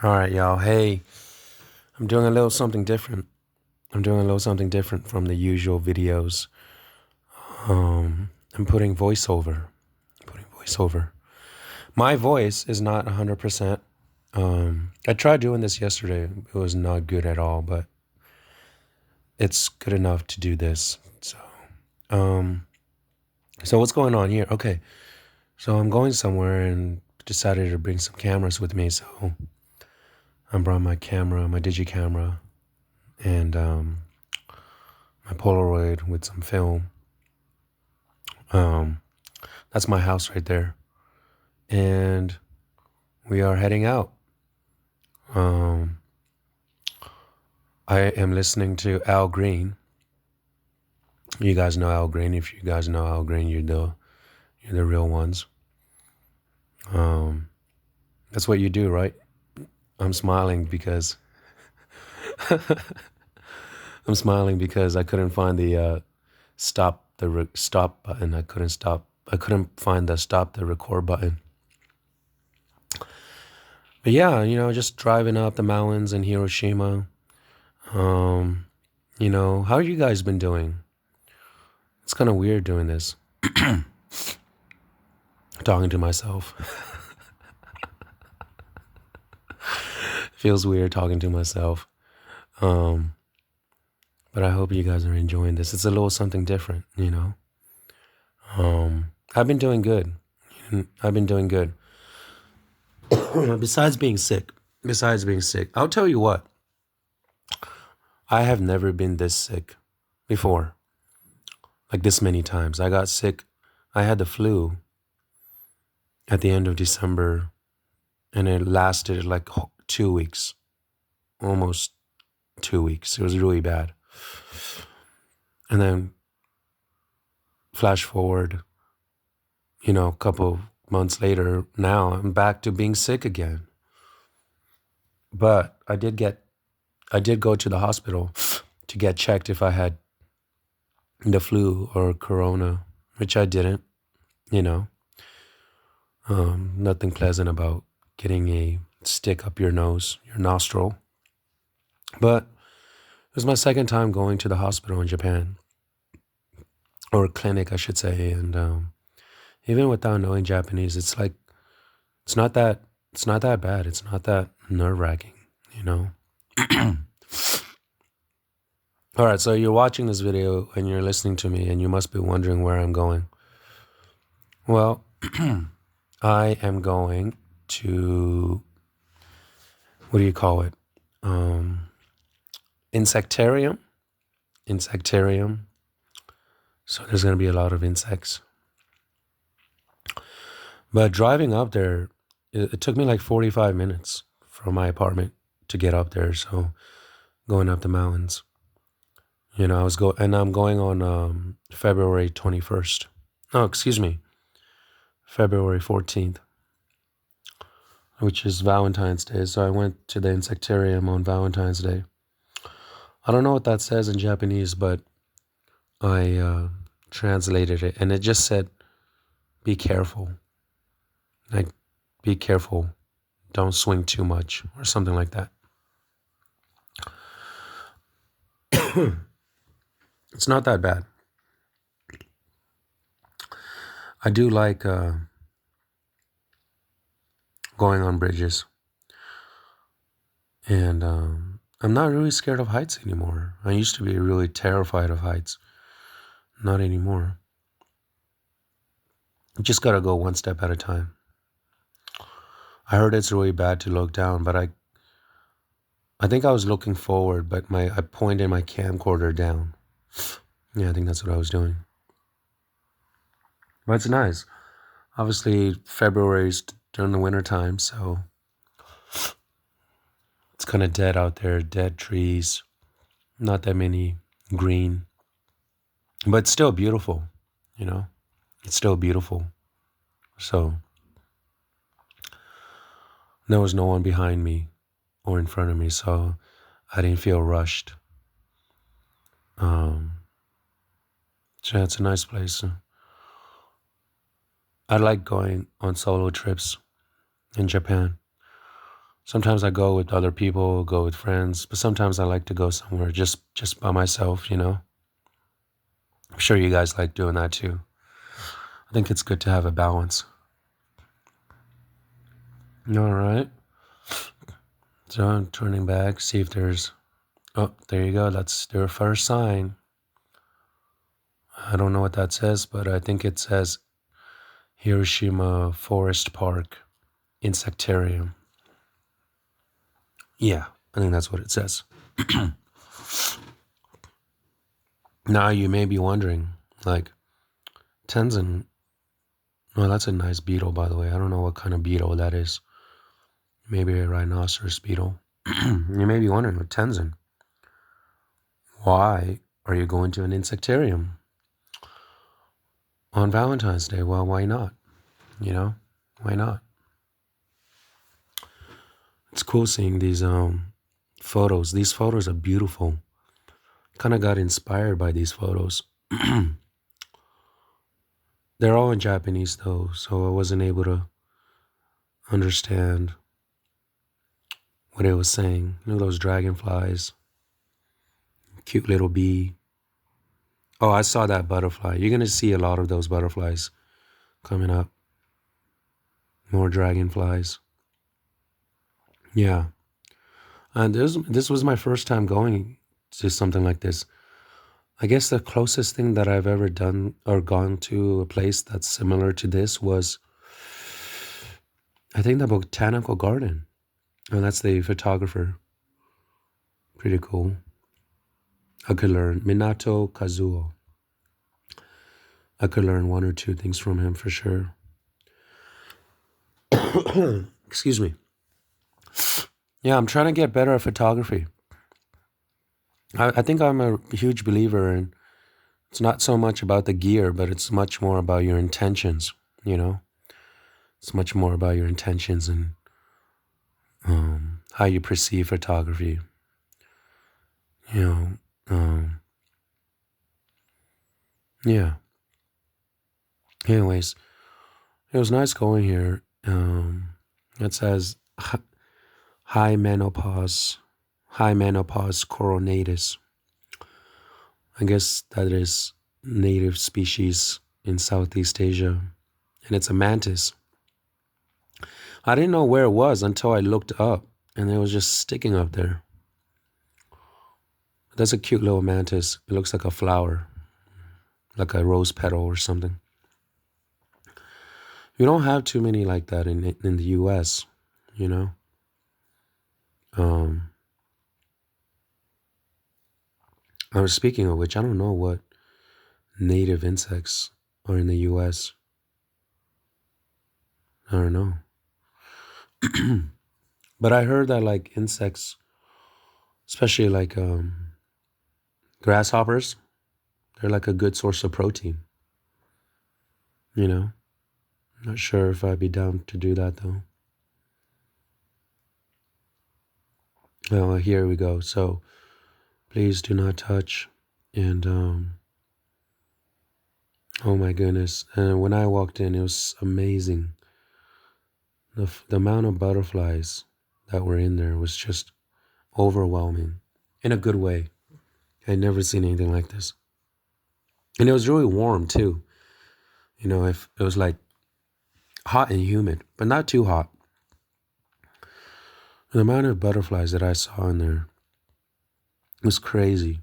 All right, y'all. Hey, I'm doing a little something different. I'm doing a little something different from the usual videos. I'm putting voiceover. Putting voiceover. My voice is not 100%. I tried doing this yesterday. It was not good at all, but it's good enough to do this. Um, so what's going on here? Okay, so I'm going somewhere and decided to bring some cameras with me. So I brought my camera, my digi camera, and my Polaroid with some film. Um, that's my house right there. And we are heading out. Um, I am listening to Al Green. You guys know Al Green. If you guys know Al Green, you're the real ones. Um, that's what you do, right? I'm smiling because I'm smiling because I couldn't find the stop button. I couldn't stop. I couldn't find the stop the record button. But yeah, just driving up the mountains in Hiroshima. Um, how you guys been doing? It's kind of weird doing this, talking to myself. Feels weird talking to myself. Um, but I hope you guys are enjoying this. It's a little something different. I've been doing good. I've been doing good. Besides being sick, I'll tell you what. I have never been this sick before, like this many times. I got sick. I had the flu at the end of December, and it lasted like 2 weeks, almost 2 weeks. It was really bad. And then flash forward, a couple months later, now I'm back to being sick again. But I did go to the hospital to get checked if I had the flu or corona, which I didn't, you know. Nothing pleasant about getting a stick up your nose, your nostril. But it was my second time going to the hospital in Japan, or clinic, I should say. And even without knowing Japanese, it's like it's not that bad. It's not that nerve wracking, you know. All right, so you're watching this video and you're listening to me, and you must be wondering where I'm going. Well, I am going to, what do you call it? Insectarium. Insectarium. So there's going to be a lot of insects. But driving up there, it took me like 45 minutes from my apartment to get up there. So going up the mountains, and I'm going on February 21st. No, excuse me, February 14th, which is Valentine's Day. So I went to the Insectarium on Valentine's Day. I don't know what that says in Japanese, but I translated it, and it just said, "Be careful." Like, be careful. Don't swing too much, or something like that. It's not that bad. I do like going on bridges, and I'm not really scared of heights anymore. I used to be really terrified of heights. Not anymore. You just gotta go one step at a time. I heard it's really bad to look down, but I think I was looking forward, but I pointed my camcorder down. Yeah, I think that's what I was doing. But it's nice. Obviously, February's during the winter time, so it's kind of dead out there. Dead trees, not that many green, but still beautiful. It's still beautiful. So there was no one behind me or in front of me, so I didn't feel rushed. Um, so it's a nice place. I like going on solo trips in Japan. Sometimes I go with other people, go with friends, but sometimes I like to go somewhere just by myself, you know. I'm sure you guys like doing that too. I think it's good to have a balance. All right. So I'm turning back, see if there's. Oh, there you go. That's their first sign. I don't know what that says, but I think it says Hiroshima Forest Park Insectarium. Yeah, I think that's what it says. Now you may be wondering, like, Tenzin, well, that's a nice beetle, by the way. I don't know what kind of beetle that is. Maybe a rhinoceros beetle. You may be wondering, Tenzin, why are you going to an insectarium on Valentine's Day? Well, why not? You know, why not? It's cool seeing these photos. These photos are beautiful. Kind of got inspired by these photos. They're all in Japanese though, so I wasn't able to understand what it was saying. You know those dragonflies, cute little bee. Oh, I saw that butterfly. You're gonna see a lot of those butterflies coming up. More dragonflies. Yeah, and this was my first time going to something like this. I guess the closest thing that I've ever done or gone to a place that's similar to this was, I think, the botanical garden. And that's the photographer. Pretty cool. I could learn Minato Kazuo. I could learn one or two things from him for sure. Excuse me. Yeah, I'm trying to get better at photography. I think I'm a huge believer in it's not so much about the gear, but it's much more about your intentions, you know? It's much more about your intentions and how you perceive photography. You know, yeah. Anyways, it was nice going here. It says high menopause, high menopause coronatus. I guess that is native species in Southeast Asia, and it's a mantis. I didn't know where it was until I looked up, and it was just sticking up there. That's a cute little mantis. It looks like a flower, like a rose petal or something. You don't have too many like that in the U.S., you know. Um, I was speaking of which, I don't know what native insects are in the U.S. I don't know. But I heard that like insects, especially like grasshoppers, they're like a good source of protein. You know, not sure if I'd be down to do that though. Oh, here we go. So please do not touch. And oh my goodness! And when I walked in, it was amazing. The amount of butterflies that were in there was just overwhelming, in a good way. I'd never seen anything like this, and it was really warm too. You know, if it was like hot and humid, but not too hot. The amount of butterflies that I saw in there was crazy.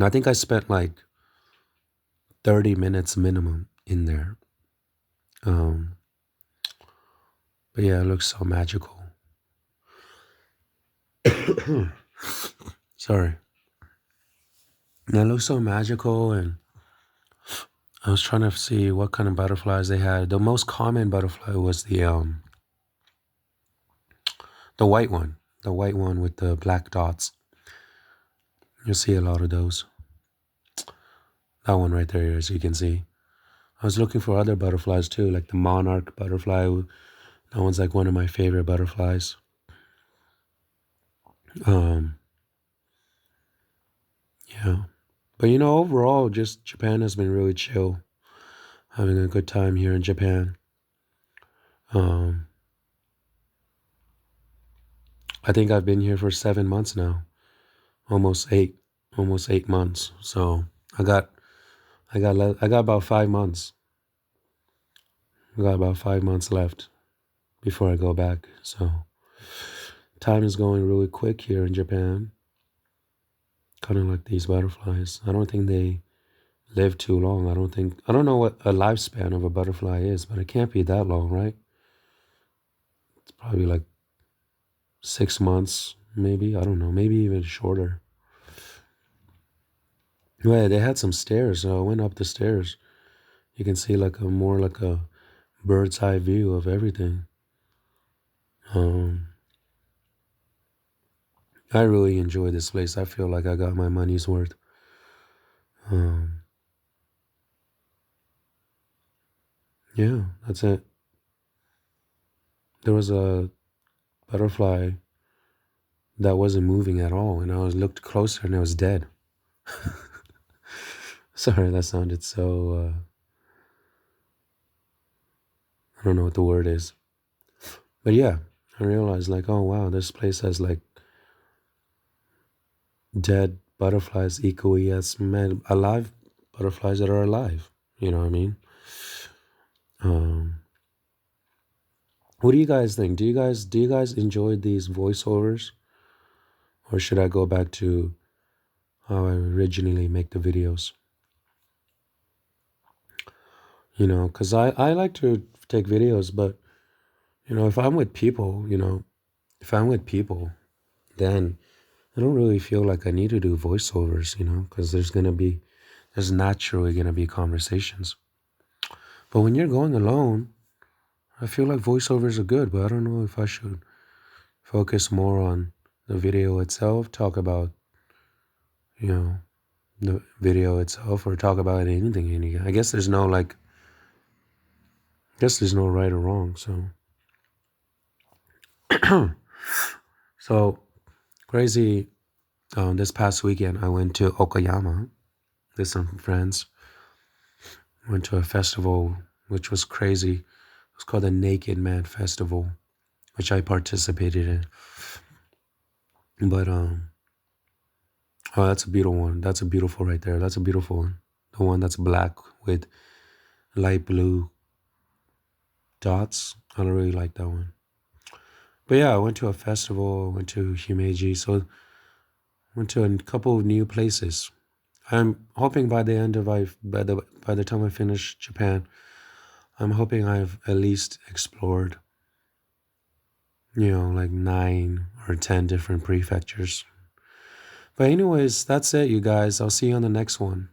I think I spent like 30 minutes minimum in there. Um, but yeah, it looks so magical. Sorry. And it looks so magical, and I was trying to see what kind of butterflies they had. The most common butterfly was the white one. The white one with the black dots. You'll see a lot of those. That one right there, as you can see. I was looking for other butterflies too, like the monarch butterfly. That one's like one of my favorite butterflies. Um, yeah. But you know, overall, just Japan has been really chill. Having a good time here in Japan. Um, I think I've been here for 7 months now, almost eight, almost 8 months. So I got, I got about 5 months. I got about 5 months left before I go back. So time is going really quick here in Japan. Kind of like these butterflies. I don't think they live too long. I don't know what a lifespan of a butterfly is, but it can't be that long, right? It's probably like 6 months, maybe. I don't know, maybe even shorter. Yeah, they had some stairs, so I went up the stairs. You can see like a more like a bird's eye view of everything. Um, I really enjoy this place. I feel like I got my money's worth. Um, yeah, that's it. There was a butterfly that wasn't moving at all, and I was looked closer, and it was dead. Sorry, that sounded so. I don't know what the word is, but yeah, I realized like, oh wow, this place has like dead butterflies equally as alive butterflies that are alive. You know what I mean? Um, what do you guys think? Do you guys enjoy these voiceovers, or should I go back to how I originally make the videos? You know, because I like to take videos, but you know, if I'm with people, you know, if I'm with people, then I don't really feel like I need to do voiceovers, you know, because there's naturally gonna be conversations. But when you're going alone, I feel like voiceovers are good, but I don't know if I should focus more on the video itself, talk about, you know, the video itself, or talk about anything. I guess there's no like, I guess there's no right or wrong. So, so crazy. This past weekend, I went to Okayama with some friends. Went to a festival which was crazy. It was called the Naked Man Festival, which I participated in. But oh, that's a beautiful one. That's a beautiful right there. That's a beautiful one. The one that's black with light blue dots. I don't really like that one. But yeah, I went to a festival. Went to Himeji. So went to a couple of new places. I'm hoping by the end of by the time I finish Japan, I'm hoping I've at least explored, you know, like 9 or 10 different prefectures. But anyways, that's it, you guys. I'll see you on the next one.